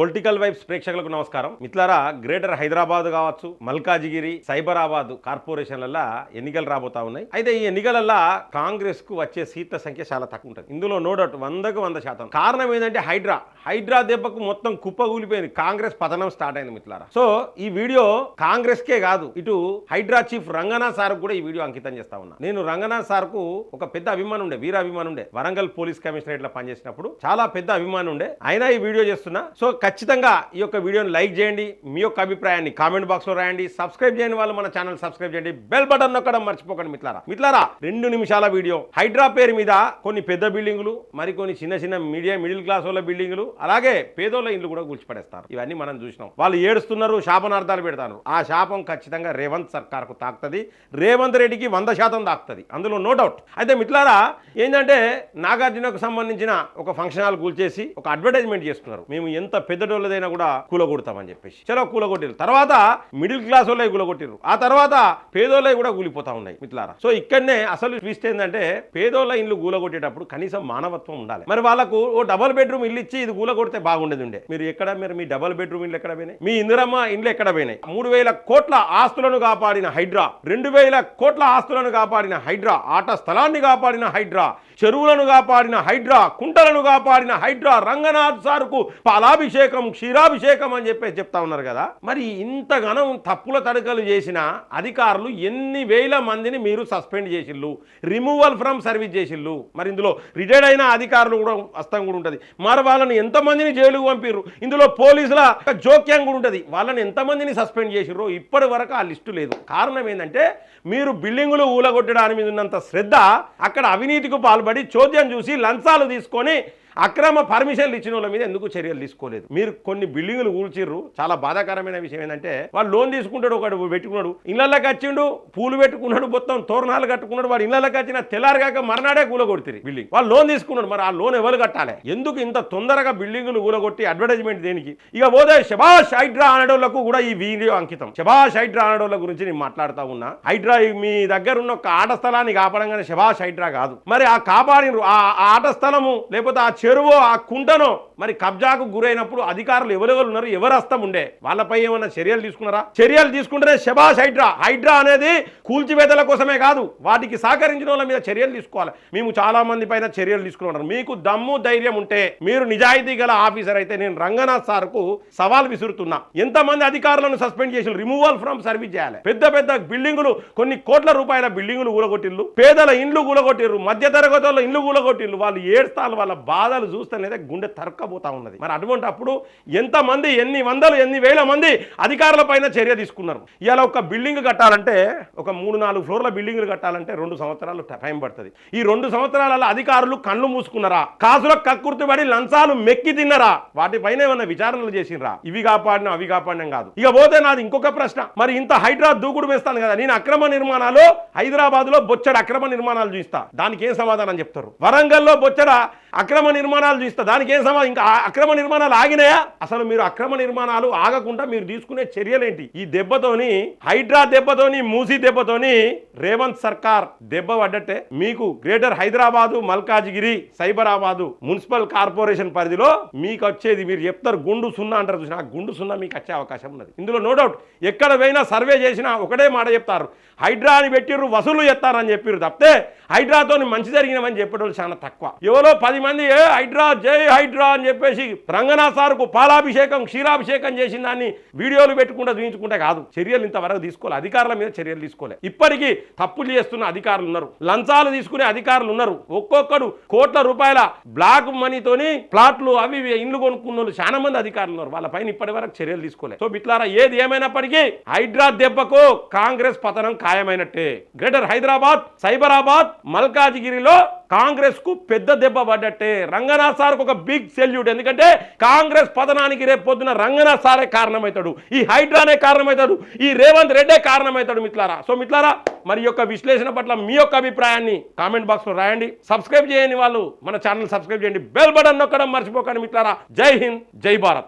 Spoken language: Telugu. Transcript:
పొలిటికల్ వైబ్స్ ప్రేక్షకులకు నమస్కారం. మిత్రులారా, గ్రేటర్ హైదరాబాద్ కావచ్చు, మల్కాజిగిరి, సైబరాబాద్ కార్పొరేషన్లలో ఎన్నికలు రాబోతా ఉన్నాయి. అయితే ఈ ఎన్నికలలో కాంగ్రెస్ కు వచ్చే సీట్ల సంఖ్య చాలా తక్కువ ఉంటుంది. ఇందులో నో డౌట్ 100% కారణం ఏంటంటే హైడ్రా దెబ్బకు మొత్తం కుప్పగూలిపోయింది. కాంగ్రెస్ పతనం స్టార్ట్ అయింది మిత్రులారా. సో ఈ వీడియో కాంగ్రెస్ కే కాదు, ఇటు హైడ్రా చీఫ్ రంగనాథ్ సార్ కూడా ఈ వీడియో అంకితం చేస్తా ఉన్నా. నేను రంగనాథ్ సార్ కు ఒక పెద్ద అభిమానం ఉండే, వీర అభిమానం ఉండే. వరంగల్ పోలీస్ కమిషనరేట్ లో పనిచేసినప్పుడు చాలా పెద్ద అభిమానం ఉండే. అయినా ఈ వీడియో చేస్తున్నా. సో ఖచ్చితంగా ఈ యొక్క వీడియోని లైక్ చేయండి, మీ యొక్క అభిప్రాయాన్ని కామెంట్ బాక్స్ లో రాయండి. సబ్స్క్రైబ్ చేయని వాళ్ళు మన ఛానల్ సబ్స్క్రైబ్ చేయండి, బెల్ బటన్ నొక్కడం మర్చిపోకండి మిత్రులారా. 2 నిమిషాల వీడియో. హైడ్రా పేరు మీద కొన్ని పెద్ద బిల్డింగులు, మరికొన్ని చిన్న మిడిల్ క్లాస్ వాళ్ళ బిల్డింగులు, అలాగే పేదోళ్ళ ఇల్లు కూడా కూల్చిపడేస్తారు. ఇవన్నీ మనం చూసినాం. వాళ్ళు ఏడుస్తున్నారు, శాపనార్థాలు పెడతారు. ఆ శాపం ఖచ్చితంగా రేవంత్ సర్కార్ కు తాకుతుంది. రేవంత్ రెడ్డికి 100% తాకుతుంది, అందులో నో డౌట్. అయితే మిత్రులారా, ఏంటంటే నాగార్జునకు సంబంధించిన ఒక ఫంక్షన్ హాల్ కూల్చేసి ఒక అడ్వర్టైజ్మెంట్ చేసుకున్నారు. మేము ఎంత పెద్దోళ్ళదైనా కూడా కూలగొడతామని చెప్పేసి. చలో కూలగొట్టిరు. తర్వాత మిడిల్ క్లాస్ వాళ్ళే కూలగొట్టిరు. ఆ తర్వాత పేదోళ్ళే కూడా కూలిపోతా ఉన్నాయి మిత్రులారా. సో ఇక్కడనే అసలు ట్విస్ట్ ఏంటంటే, పేదోళ్ళ ఇల్లు కూలగొట్టేటప్పుడు కనీసం మానవత్వం ఉండాలి. మరి వాళ్ళకు ఓ డబుల్ బెడ్రూమ్ ఇల్లు ఇచ్చి ఇది కూలగొడితే బాగుండేది ఉండే. మీరు మీ డబుల్ బెడ్రూమ్ ఇల్లు ఎక్కడ పోయినాయి? మీ ఇందిరమ్మ ఇండ్లు ఎక్కడ పోయినాయి? 3,000 కోట్ల ఆస్తులను కాపాడిన హైడ్రా, 2,000 కోట్ల ఆస్తులను కాపాడిన హైడ్రా, ఆట స్థలాన్ని కాపాడిన హైడ్రా, చెరువులను కాపాడిన హైడ్రా, కుంటలను కాపాడిన హైడ్రా, రంగనాథ్ సార్కు పాలాభిషేకం, క్షీరాభిషేకం అని చెప్పేసి చెప్తా ఉన్నారు కదా. మరి ఇంతగానం తప్పుల తడకలు చేసిన అధికారులు ఎన్ని వేల మందిని మీరు సస్పెండ్ చేసిల్లు, రిమూవల్ ఫ్రమ్ సర్వీస్ చేసిల్లు. మరి ఇందులో రిటైర్డ్ అయిన అధికారులు కూడా హస్తం కూడా ఉంటుంది. మరి వాళ్ళని ఎంతమందిని జైలుకు పంపిర్రు, ఇందులో పోలీసుల జోక్యం కూడా ఉంటుంది. వాళ్ళని ఎంతమందిని సస్పెండ్ చేసిర్రో ఇప్పటి వరకు ఆ లిస్టు లేదు. కారణం ఏంటంటే, మీరు బిల్డింగులు ఊలగొట్టడానికి మీద ఉన్నంత శ్రద్ధ అక్కడ అవినీతికి పాల్పడి చోద్యం చూసి లంచాలు తీసుకొని అక్రమ పర్మిషన్లు ఇచ్చిన వాళ్ళ మీద ఎందుకు చర్యలు తీసుకోలేదు? మీరు కొన్ని బిల్డింగులు కూల్చిర్రు. చాలా బాధాకరమైన విషయం ఏంటంటే, వాళ్ళు లోన్ తీసుకుంటాడు, ఒకడు పెట్టుకున్నాడు, ఇళ్లలోకి వచ్చిండు, పూలు పెట్టుకున్నాడు, మొత్తం తోరణాలు కట్టుకున్నాడు. వాడు ఇళ్లలోకి వచ్చిన తెల్లారిగాక మర్నాడే కూలగొడుతుంది బిల్డింగ్. వాళ్ళు లోన్ తీసుకున్నాడు. మరి ఆ లోన్ ఎవరు కట్టాలి? ఎందుకు ఇంత తొందరగా బిల్డింగులు కూలగొట్టి అడ్వర్టైజ్మెంట్ దేనికి? ఇక పోతే శభాష్ హైడ్రా అనడోళ్లకు కూడా ఈ వీడియో అంకితం. శభాష్ హైడ్రా అనడోళ్ల గురించి నేను మాట్లాడుతూ ఉన్నా. హైడ్రా మీ దగ్గర ఉన్న ఒక ఆట స్థలాన్ని కాపాడంగానే శభాష్ హైడ్రా కాదు. మరి ఆ కాపాడిన ఆ ఆట స్థలము, లేకపోతే ఆ చెరువు, ఆ కుంటను మరి కబ్జాకు గురైనప్పుడు అధికారులు ఎవరెవరు ఉన్నారు, ఎవరు హస్తం ఉండే? వాళ్ళపై ఏమన్నా చర్యలు తీసుకున్నారా? చర్యలు తీసుకుంటేనే శభాష్ హైడ్రా అనేది కూల్చివేతల కోసమే కాదు, వాటికి సహకరించిన వాళ్ళ మీద చర్యలు తీసుకోవాలి. మేము చాలా మంది పైన చర్యలు తీసుకున్నాం. మీకు దమ్ము ధైర్యం ఉంటే, మీరు నిజాయితీ గల ఆఫీసర్ అయితే, నేను రంగనాథ్ సార్కు సవాల్ విసురుతున్నా. ఎంతమంది అధికారులను సస్పెండ్ చేసి రిమూవల్ ఫ్రమ్ సర్వీస్ చేయాలి. పెద్ద బిల్డింగులు, కొన్ని కోట్ల రూపాయల బిల్డింగులు కూలగొట్టిల్లు, పేదల ఇండ్లు కూలగొట్టిర్రు, మధ్యతరగతి వాళ్ళ ఇండ్లు కూలగొట్టిల్లు. వాళ్ళు ఏడుస్తారు, వాళ్ళ బాధలు చూస్తేనే గుండె తరక్కబోతా ఉన్నది. మరి అటువంటి అప్పుడు ఎంతమంది, ఎన్ని వందలు, ఎన్ని వేల మంది అధికారుల పైన చర్య తీసుకున్నారు? ఇలా ఒక బిల్డింగ్ కట్టాలంటే, ఒక 3-4 ఫ్లోర్ల బిల్డింగ్లు కట్టాలంటే 2 సంవత్సరాలు టైం పడుతుంది. ఈ 2 సంవత్సరాల అధికారులు కళ్ళు మూసుకున్నారా? కాసులకు కక్కుర్తిపడి లంచాలు మెక్కి తిన్నరా? వాటిపైన ఏమన్నా విచారణలు చేసినరా? ఇవి కాపాడినా అవి కాపాడినాం కాదు. ఇక పోతే నాది ఇంకొక ప్రశ్న. మరి ఇంత హైడ్రా దూకుడు వేస్తాను కదా, నేను అక్రమ నిర్మాణాలు హైదరాబాద్ లో బొచ్చడు అక్రమ నిర్మాణాలు చూస్తా, దానికి ఏం సమాధానం చెప్తారు? వరంగల్లో బొచ్చడ అక్రమ నిర్మాణాలు చూస్తా, దానికి ఏం సమాధానం? ఇంకా అక్రమ నిర్మాణాలు ఆగినాయా? అసలు మీరు అక్రమ నిర్మాణాలు ఆగకుండా మీరు తీసుకునే చర్యలేంటి? ఈ దెబ్బతోని, హైడ్రా దెబ్బతోని, మూసీ దెబ్బతోని రేవంత్ సర్కార్ దెబ్బ పడ్డట్టే. మీకు greater Hyderabad, Malkajgiri, Cyberabad municipal corporation పరిధిలో మీకు వచ్చేది, మీరు చెప్తారు గుండు సున్నా అంటారు చూసిన, ఆ గుండు సున్నా మీకు వచ్చే అవకాశం ఉన్నది. ఇందులో నో డౌట్. ఎక్కడ పోయినా సర్వే చేసినా ఒకటే మాట చెప్తారు, హైడ్రా అని పెట్టిర్రు, వసూలు చేస్తారని చెప్పిర్రు తప్పితే హైడ్రాతో మంచి జరిగినవని చెప్పేటోళ్ళు చాలా తక్కువ. ఎవరో 10 మంది హైడ్రా జై హైడ్రా అని చెప్పేసి రంగనాథ్ సార్కు పాలాభిషేకం, క్షీరాభిషేకం చేసిన దాన్ని వీడియోలు పెట్టుకుంటూ చూపించుకుంటే కాదు. చర్యలు ఇంతవరకు తీసుకోవాలి, అధికారుల మీద చర్యలు తీసుకోలే. ఇప్పటికీ తప్పులు చేస్తున్న అధికారులు ఉన్నారు, లంచాలు తీసుకునే అధికారులు ఉన్నారు. ఒక్కొక్కడు కోట్ల రూపాయల బ్లాక్ మనీతోని ప్లాట్లు అవి ఇండ్లు కొనుక్కున్న వాళ్ళు చాలా మంది అధికారులు ఉన్నారు. వాళ్ళ పైన ఇప్పటి వరకు చర్యలు తీసుకోలేదు. సో మిత్రులారా, ఏది ఏమైనప్పటికీ హైడ్రా దెబ్బకు కాంగ్రెస్ పతనం ఖాయమైనట్టే. గ్రేటర్ హైదరాబాద్, సైబరాబాద్, మల్కాజిగిరిలో కాంగ్రెస్ కు పెద్ద దెబ్బ పడ్డట్టే. రంగనాథ్ సార్కు ఒక బిగ్ సెల్యూట్. ఎందుకంటే కాంగ్రెస్ పతనానికి రేపు పొద్దున రంగనాథ్ సారే కారణమవుతాడు, ఈ హైడ్రానే కారణమవుతాడు, ఈ రేవంత్ రెడ్డే కారణమవుతాడు మిత్రులారా. సో మిత్రులారా, మరి యొక్క విశ్లేషణ పట్ల మీ యొక్క అభిప్రాయాన్ని కామెంట్ బాక్స్ లో రాయండి. సబ్స్క్రైబ్ చేయని వాళ్ళు మన ఛానల్ సబ్స్క్రైబ్ చేయండి, బెల్ బటన్ నొక్కడం మర్చిపోకండి మిత్రులారా. జై హింద్, జై భారత్.